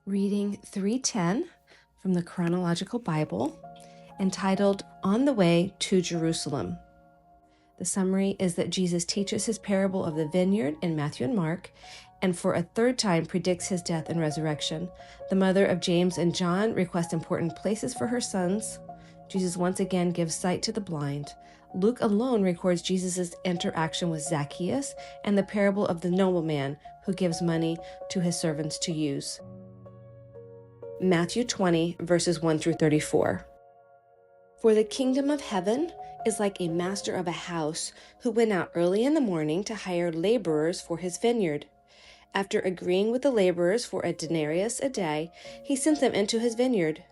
Reading 310 from the Chronological Bible, entitled On the Way to Jerusalem. The summary is that Jesus teaches his parable of the vineyard in Matthew and Mark, and for a third time predicts his death and resurrection. The mother of James and John requests important places for her sons. Jesus once again gives sight to the blind. Luke alone records Jesus' interaction with Zacchaeus and the parable of the nobleman who gives money to his servants to use. Matthew 20, verses 1 through 34. For the kingdom of heaven is like a master of a house who went out early in the morning to hire laborers for his vineyard. After agreeing with the laborers for a denarius a day, he sent them into his vineyard.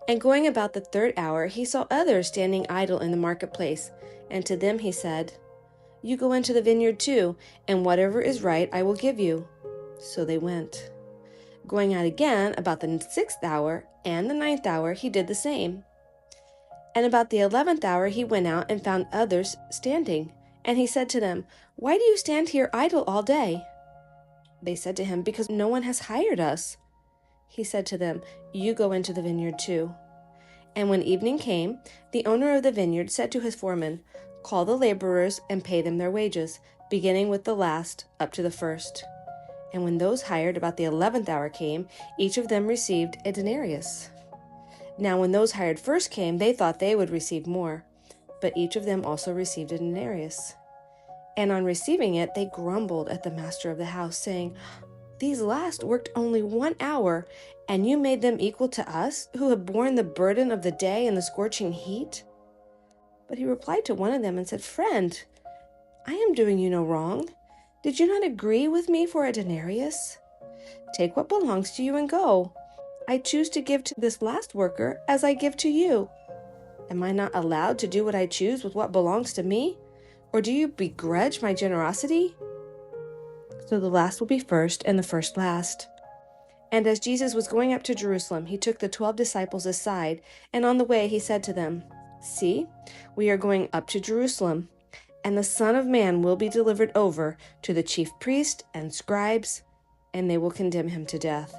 And going about the third hour, he saw others standing idle in the marketplace, and to them he said, "You go into the vineyard too, and whatever is right I will give you." So they went. Going out again about the 6th hour and the 9th hour, he did the same. And about the 11th hour he went out and found others standing. And he said to them, "Why do you stand here idle all day?" They said to him, "Because no one has hired us." He said to them, "You go into the vineyard too." And when evening came, the owner of the vineyard said to his foreman, "Call the laborers and pay them their wages, beginning with the last up to the first." And when those hired about the 11th hour came, each of them received a denarius. Now when those hired first came, they thought they would receive more, but each of them also received a denarius. And on receiving it, they grumbled at the master of the house, saying, "These last worked only 1 hour, and you made them equal to us, who have borne the burden of the day and the scorching heat?" But he replied to one of them and said, "Friend, I am doing you no wrong. Did you not agree with me for a denarius? Take what belongs to you and go. I choose to give to this last worker as I give to you. Am I not allowed to do what I choose with what belongs to me? Or do you begrudge my generosity?" So the last will be first and the first last. And as Jesus was going up to Jerusalem, he took the 12 disciples aside, and on the way he said to them, "See, we are going up to Jerusalem, and the Son of Man will be delivered over to the chief priests and scribes, and they will condemn him to death,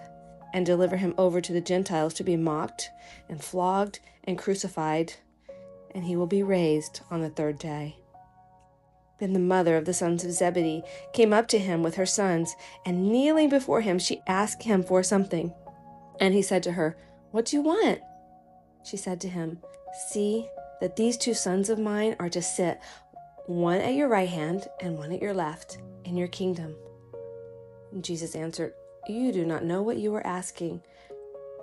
and deliver him over to the Gentiles to be mocked and flogged and crucified, and he will be raised on the third day." Then the mother of the sons of Zebedee came up to him with her sons, and kneeling before him, she asked him for something. And he said to her, "What do you want?" She said to him, "See that these 2 sons of mine are to sit, one at your right hand and one at your left, in your kingdom." And Jesus answered, "You do not know what you are asking.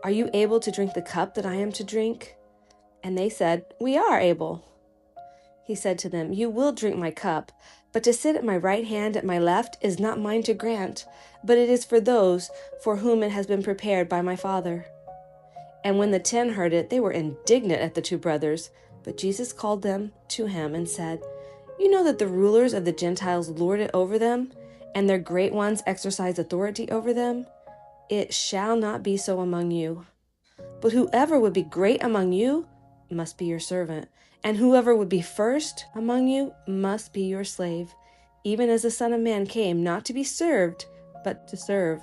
Are you able to drink the cup that I am to drink?" And they said, "We are able." He said to them, "You will drink my cup, but to sit at my right hand at my left is not mine to grant, but it is for those for whom it has been prepared by my Father." And when the 10 heard it, they were indignant at the 2 brothers. But Jesus called them to him and said, "You know that the rulers of the Gentiles lord it over them, and their great ones exercise authority over them. It shall not be so among you. But whoever would be great among you must be your servant, and whoever would be first among you must be your slave, even as the Son of Man came not to be served, but to serve,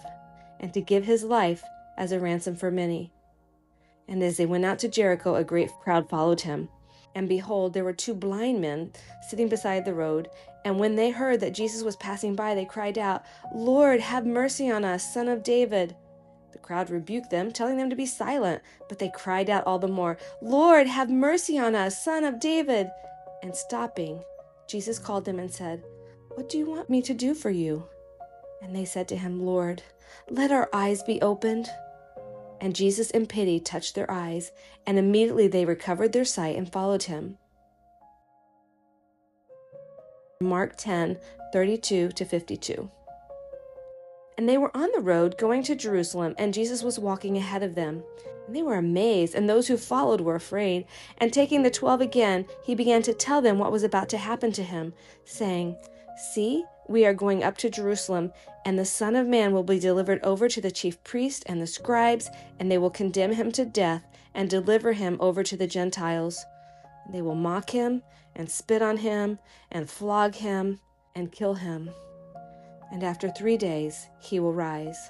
and to give his life as a ransom for many." And as they went out to Jericho, a great crowd followed him. And behold, there were 2 blind men sitting beside the road. And when they heard that Jesus was passing by, they cried out, "Lord, have mercy on us, Son of David." The crowd rebuked them, telling them to be silent. But they cried out all the more, "Lord, have mercy on us, Son of David." And stopping, Jesus called them and said, "What do you want me to do for you?" And they said to him, "Lord, let our eyes be opened." And Jesus in pity touched their eyes, and immediately they recovered their sight and followed him. Mark 10, 32-52. And they were on the road going to Jerusalem, and Jesus was walking ahead of them. And they were amazed, and those who followed were afraid. And taking the 12 again, he began to tell them what was about to happen to him, saying, "See, we are going up to Jerusalem, and the Son of Man will be delivered over to the chief priests and the scribes, and they will condemn him to death and deliver him over to the Gentiles. They will mock him and spit on him and flog him and kill him. And after 3 days he will rise."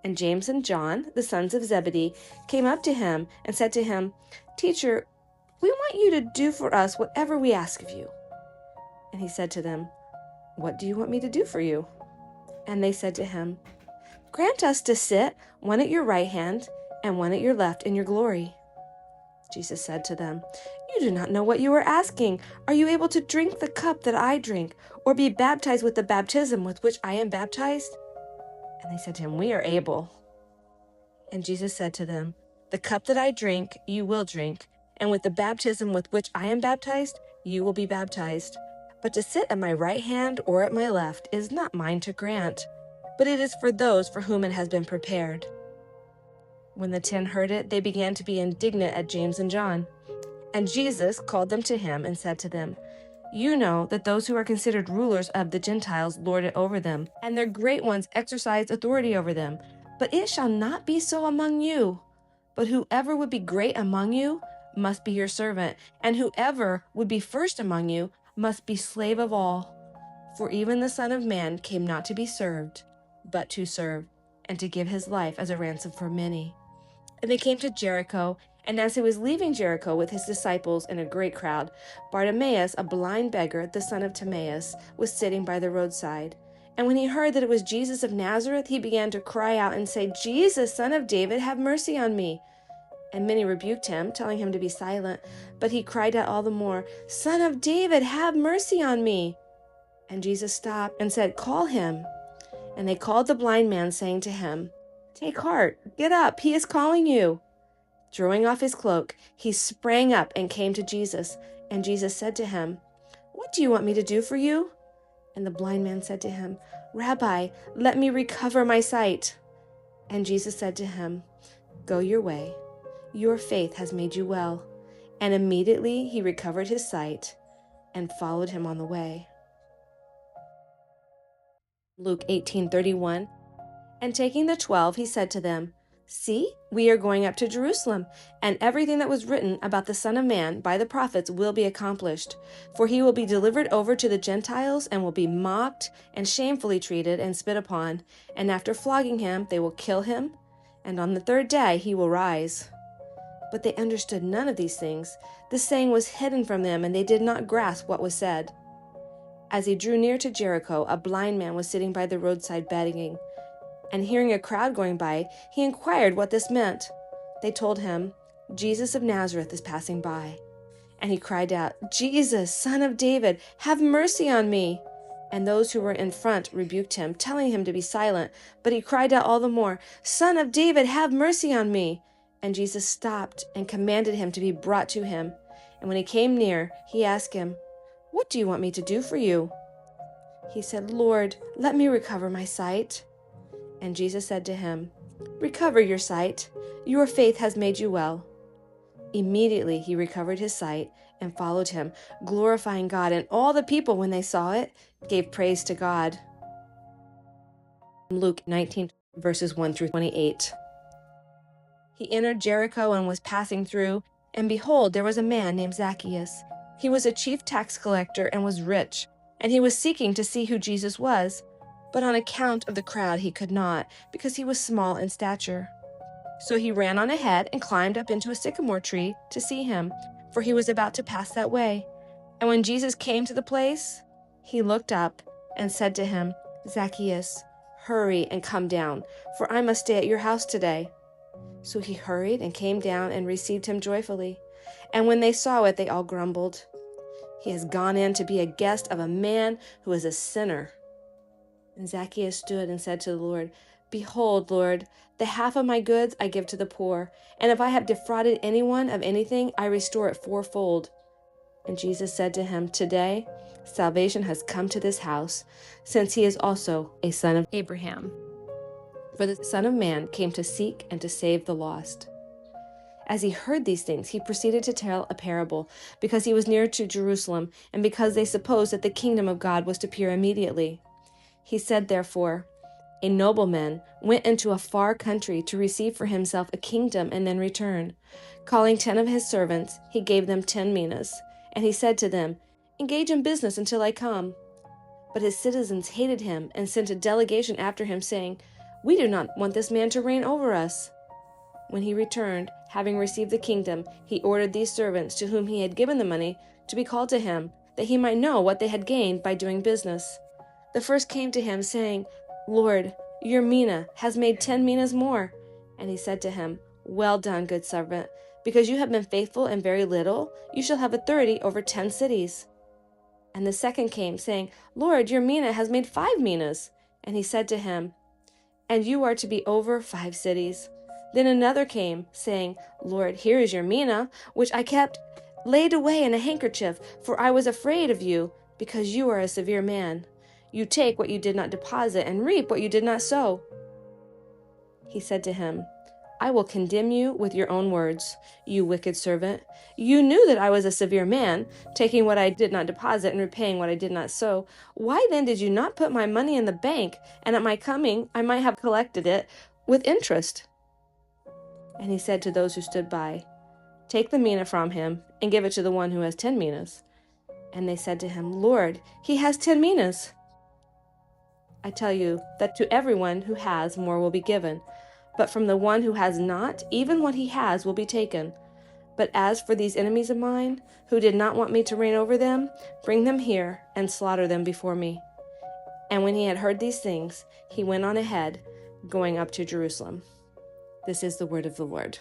And James and John, the sons of Zebedee, came up to him and said to him, "Teacher, we want you to do for us whatever we ask of you." And he said to them, "What do you want me to do for you?" And they said to him, "Grant us to sit, one at your right hand and one at your left in your glory." Jesus said to them, "You do not know what you are asking. Are you able to drink the cup that I drink, or be baptized with the baptism with which I am baptized?" And they said to him, "We are able." And Jesus said to them, "The cup that I drink, you will drink, and with the baptism with which I am baptized, you will be baptized. But to sit at my right hand or at my left is not mine to grant, but it is for those for whom it has been prepared." When the 10 heard it, they began to be indignant at James and John. And Jesus called them to him and said to them, "You know that those who are considered rulers of the Gentiles lord it over them, and their great ones exercise authority over them. But it shall not be so among you. But whoever would be great among you must be your servant, and whoever would be first among you must be slave of all. For even the Son of Man came not to be served, but to serve, and to give his life as a ransom for many." And they came to Jericho, and as he was leaving Jericho with his disciples and a great crowd, Bartimaeus, a blind beggar, the son of Timaeus, was sitting by the roadside. And when he heard that it was Jesus of Nazareth, he began to cry out and say, "Jesus, Son of David, have mercy on me." And many rebuked him, telling him to be silent. But he cried out all the more, "Son of David, have mercy on me." And Jesus stopped and said, "Call him." And they called the blind man, saying to him, "Take heart, get up, he is calling you." Throwing off his cloak, he sprang up and came to Jesus. And Jesus said to him, "What do you want me to do for you?" And the blind man said to him, "Rabbi, let me recover my sight." And Jesus said to him, "Go your way. Your faith has made you well." And immediately he recovered his sight and followed him on the way. Luke 18:31. And taking the 12, he said to them, "See, we are going up to Jerusalem, and everything that was written about the Son of Man by the prophets will be accomplished. For he will be delivered over to the Gentiles, and will be mocked, and shamefully treated, and spit upon. And after flogging him, they will kill him, and on the 3rd day he will rise." But they understood none of these things. The saying was hidden from them, and they did not grasp what was said. As he drew near to Jericho, a blind man was sitting by the roadside begging. And hearing a crowd going by, he inquired what this meant. They told him, "Jesus of Nazareth is passing by." And he cried out, "Jesus, Son of David, have mercy on me." And those who were in front rebuked him, telling him to be silent. But he cried out all the more, "Son of David, have mercy on me." And Jesus stopped and commanded him to be brought to him. And when he came near, he asked him, "What do you want me to do for you?" He said, "Lord, let me recover my sight." And Jesus said to him, "Recover your sight. Your faith has made you well." Immediately he recovered his sight and followed him, glorifying God. And all the people, when they saw it, gave praise to God. Luke 19, verses 1 through 28. He entered Jericho and was passing through, and behold, there was a man named Zacchaeus. He was a chief tax collector and was rich, and he was seeking to see who Jesus was. But on account of the crowd he could not, because he was small in stature. So he ran on ahead and climbed up into a sycamore tree to see him, for he was about to pass that way. And when Jesus came to the place, he looked up and said to him, "Zacchaeus, hurry and come down, for I must stay at your house today." So he hurried and came down and received him joyfully. And when they saw it, they all grumbled, "He has gone in to be a guest of a man who is a sinner." And Zacchaeus stood and said to the Lord, "Behold, Lord, the half of my goods I give to the poor, and if I have defrauded anyone of anything, I restore it fourfold." And Jesus said to him, "Today salvation has come to this house, since he is also a son of Abraham. For the Son of Man came to seek and to save the lost." As he heard these things, he proceeded to tell a parable, because he was near to Jerusalem, and because they supposed that the kingdom of God was to appear immediately. He said, therefore, "A nobleman went into a far country to receive for himself a kingdom and then return. Calling 10 of his servants, he gave them 10 minas, and he said to them, 'Engage in business until I come.' But his citizens hated him and sent a delegation after him, saying, "We do not want this man to reign over us." When he returned, having received the kingdom, he ordered these servants to whom he had given the money to be called to him, that he might know what they had gained by doing business. The first came to him, saying, "Lord, your mina has made 10 minas more." And he said to him, "Well done, good servant. Because you have been faithful in very little, you shall have authority over 10 cities." And the second came, saying, "Lord, your mina has made 5 minas." And he said to him, "And you are to be over 5 cities." Then another came, saying, "Lord, here is your mina, which I kept laid away in a handkerchief, for I was afraid of you, because you are a severe man. You take what you did not deposit, and reap what you did not sow." He said to him, "I will condemn you with your own words, you wicked servant. You knew that I was a severe man, taking what I did not deposit and repaying what I did not sow. Why then did you not put my money in the bank, and at my coming I might have collected it with interest?" And he said to those who stood by, "Take the mina from him, and give it to the one who has 10 minas." And they said to him, "Lord, he has 10 minas." I tell you that to everyone who has, more will be given. But from the one who has not, even what he has will be taken. But as for these enemies of mine, who did not want me to reign over them, bring them here and slaughter them before me." And when he had heard these things, he went on ahead, going up to Jerusalem. This is the word of the Lord.